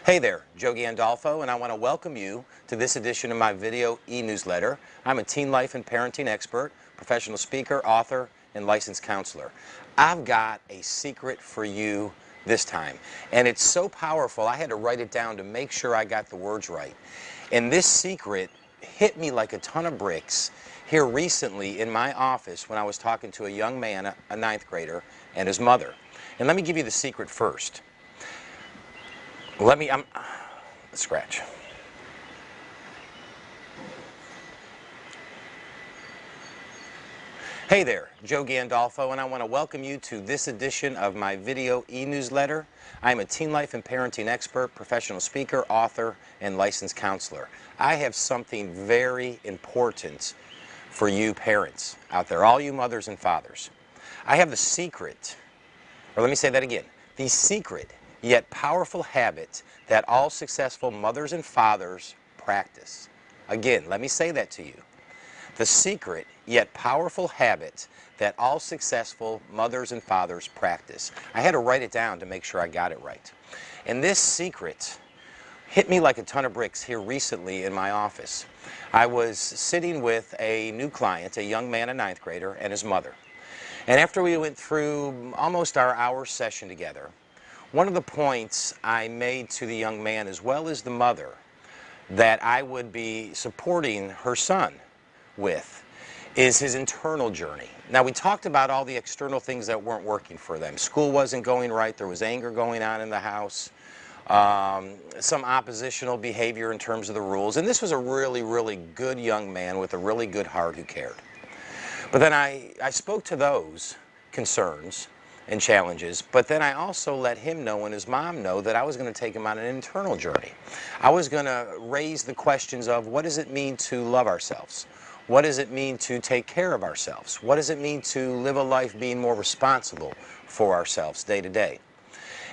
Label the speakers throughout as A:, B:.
A: Hey there, Joe Gandolfo, and I want to welcome you to this edition of my video e-newsletter. I'm a teen life and parenting expert, professional speaker, author, and licensed counselor. I've got a secret for you this time, and it's so powerful I had to write it down to make sure I got the words right. And this secret hit me like a ton of bricks here recently in my office when I was talking to a young man, a ninth grader, and his mother. And let me give you the secret first. Scratch. Hey there, Joe Gandolfo, and I want to welcome you to this edition of my video e-newsletter. I'm a teen life and parenting expert, professional speaker, author, and licensed counselor. I have something very important for you parents out there, all you mothers and fathers. I have the secret, or let me say that again, the secret yet powerful habit that all successful mothers and fathers practice. Again, let me say that to you. The secret yet powerful habit that all successful mothers and fathers practice. I had to write it down to make sure I got it right. And this secret hit me like a ton of bricks here recently in my office. I was sitting with a new client, a young man, a ninth grader, and his mother. And after we went through almost our hour session together, one of the points I made to the young man as well as the mother that I would be supporting her son with is his internal journey. Now, we talked about all the external things that weren't working for them. School wasn't going right, there was anger going on in the house, some oppositional behavior in terms of the rules, and this was a really, really good young man with a really good heart who cared. But then I spoke to those concerns and challenges, but then I also let him know and his mom know that I was going to take him on an internal journey. I was going to raise the questions of what does it mean to love ourselves? What does it mean to take care of ourselves? What does it mean to live a life being more responsible for ourselves day to day?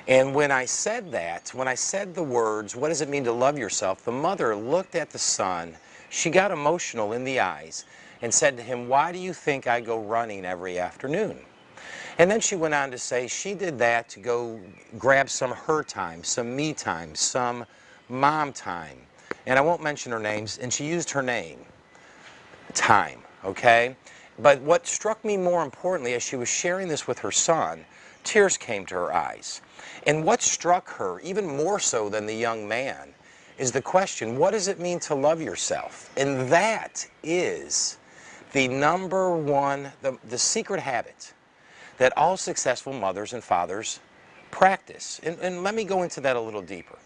A: And when I said that, when I said the words, what does it mean to love yourself, the mother looked at the son, she got emotional in the eyes and said to him, why do you think I go running every afternoon? And then she went on to say she did that to go grab some her time, some me time, some mom time. And I won't mention her names, and she used her name, time, okay? But what struck me more importantly as she was sharing this with her son, tears came to her eyes. And what struck her, even more so than the young man, is the question, what does it mean to love yourself? And that is the number one, the secret habit that all successful mothers and fathers practice. And let me go into that a little deeper.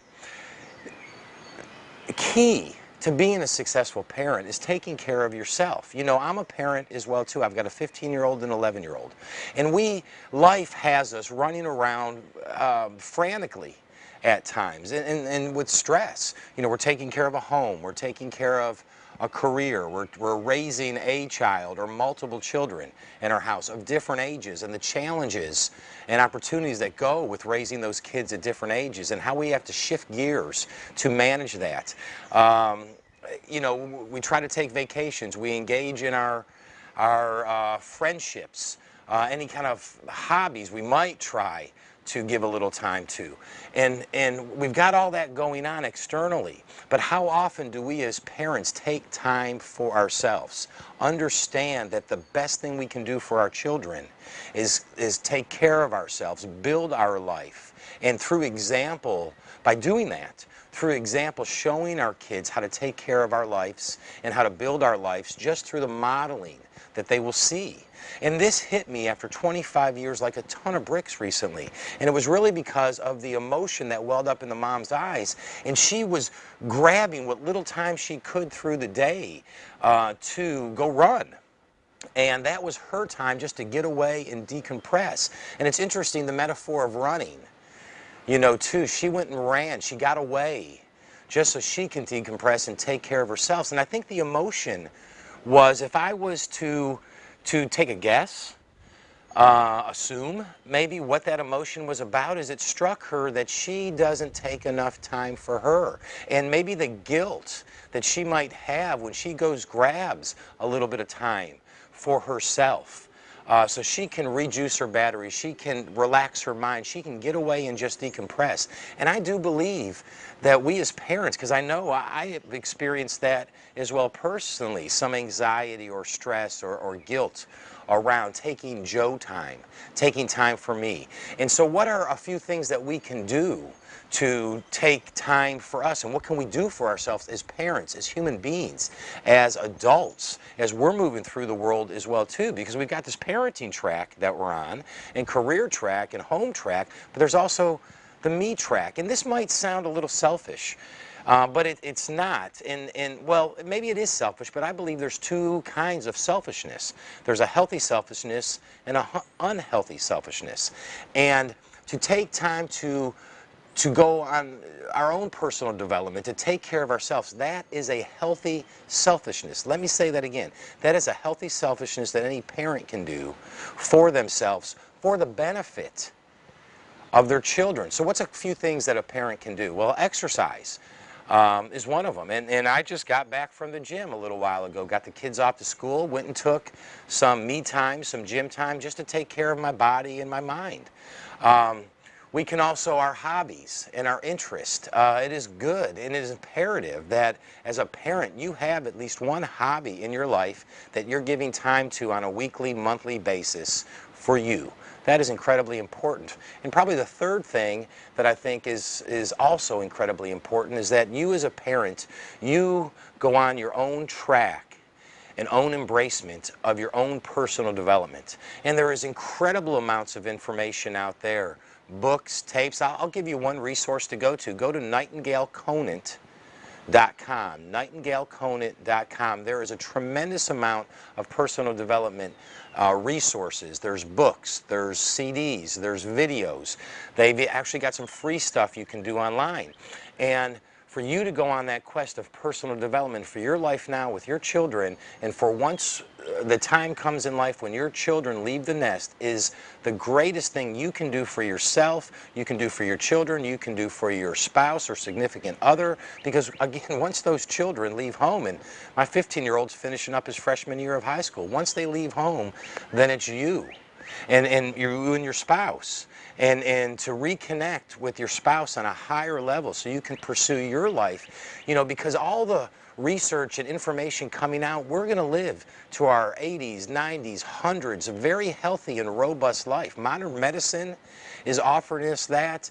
A: The key to being a successful parent is taking care of yourself. You know, I'm a parent as well too. I've got a 15-year-old and 11-year-old. And life has us running around frantically at times and with stress. You know, we're taking care of a home, we're taking care of a career, we're raising a child or multiple children in our house of different ages and the challenges and opportunities that go with raising those kids at different ages and how we have to shift gears to manage that. You know, we try to take vacations, we engage in our friendships, any kind of hobbies we might try to give a little time to. And we've got all that going on externally. But how often do we as parents take time for ourselves? Understand that the best thing we can do for our children is take care of ourselves, build our life. And through example, by doing that, through example, showing our kids how to take care of our lives and how to build our lives just through the modeling that they will see. And this hit me after 25 years like a ton of bricks recently. And it was really because of the emotion that welled up in the mom's eyes. And she was grabbing what little time she could through the day to go run. And that was her time just to get away and decompress. And it's interesting, the metaphor of running, you know, too. She went and ran. She got away just so she can decompress and take care of herself. And I think the emotion was, if I was to take a guess, assume maybe what that emotion was about, is it struck her that she doesn't take enough time for her. And maybe the guilt that she might have when she grabs a little bit of time for herself. so she can rejuice her batteries, she can relax her mind, she can get away and just decompress. And I do believe that we as parents, because I know I have experienced that as well personally, some anxiety or stress or guilt around taking Joe time, taking time for me. And so what are a few things that we can do to take time for us, and what can we do for ourselves as parents, as human beings, as adults, as we're moving through the world as well too, because we've got this parenting track that we're on, and career track and home track, but there's also the me track. And this might sound a little selfish, but it's not. And well, maybe it is selfish, but I believe there's two kinds of selfishness. There's a healthy selfishness and an unhealthy selfishness. And to take time to go on our own personal development, to take care of ourselves, that is a healthy selfishness. Let me say that again. That is a healthy selfishness that any parent can do for themselves, for the benefit of their children. So what's a few things that a parent can do? Well, exercise is one of them. And I just got back from the gym a little while ago, got the kids off to school, went and took some me time, some gym time, just to take care of my body and my mind. We can also, our hobbies and our interest, it is good and it is imperative that as a parent you have at least one hobby in your life that you're giving time to on a weekly, monthly basis for you. That is incredibly important. And probably the third thing that I think is also incredibly important is that you as a parent, you go on your own track and own embracement of your own personal development. And there is incredible amounts of information out there. Books, tapes. I'll give you one resource to go to. Go to NightingaleConant.com. NightingaleConant.com. There is a tremendous amount of personal development resources. There's books, there's CDs, there's videos. They've actually got some free stuff you can do online. And for you to go on that quest of personal development for your life now with your children, and for once the time comes in life when your children leave the nest, is the greatest thing you can do for yourself, you can do for your children, you can do for your spouse or significant other. Because again, once those children leave home, and my 15-year-old's finishing up his freshman year of high school, once they leave home, then it's you and you and your spouse. And to reconnect with your spouse on a higher level so you can pursue your life, you know, because all the research and information coming out, we're going to live to our 80s, 90s, hundreds, a very healthy and robust life. Modern medicine is offering us that.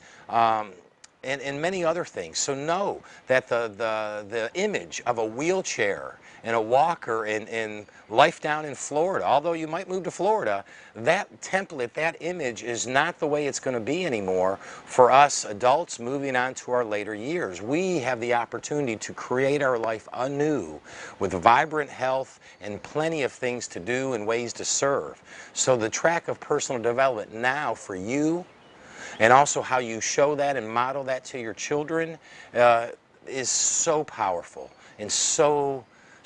A: And many other things. So know that the image of a wheelchair and a walker in life down in Florida, although you might move to Florida, that template, that image is not the way it's going to be anymore for us adults moving on to our later years. We have the opportunity to create our life anew with vibrant health and plenty of things to do and ways to serve. So the track of personal development now for you, and also how you show that and model that to your children, is so powerful and so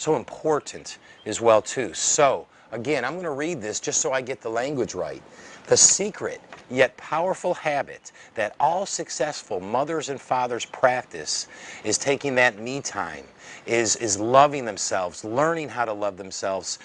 A: important as well too. So again, I'm going to read this just so I get the language right. The secret yet powerful habit that all successful mothers and fathers practice is taking that me time, is loving themselves, learning how to love themselves,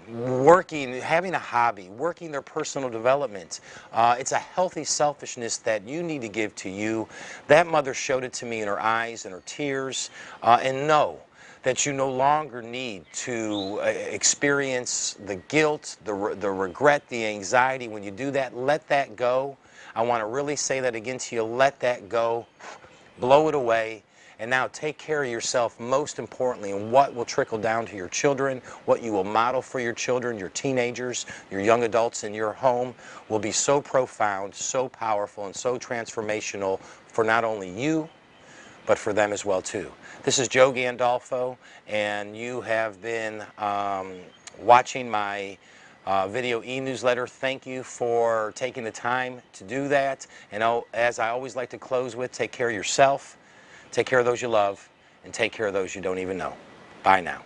A: working, having a hobby, working their personal development. It's a healthy selfishness that you need to give to you. That mother showed it to me in her eyes and her tears. And know that you no longer need to experience the guilt, the regret, the anxiety. When you do that, let that go. I want to really say that again to you. Let that go. Blow it away. And now take care of yourself, most importantly, and what will trickle down to your children, what you will model for your children, your teenagers, your young adults in your home will be so profound, so powerful, and so transformational for not only you, but for them as well too. This is Joe Gandolfo, and you have been watching my video e-newsletter. Thank you for taking the time to do that. And as I always like to close with, take care of yourself, take care of those you love, and take care of those you don't even know. Bye now.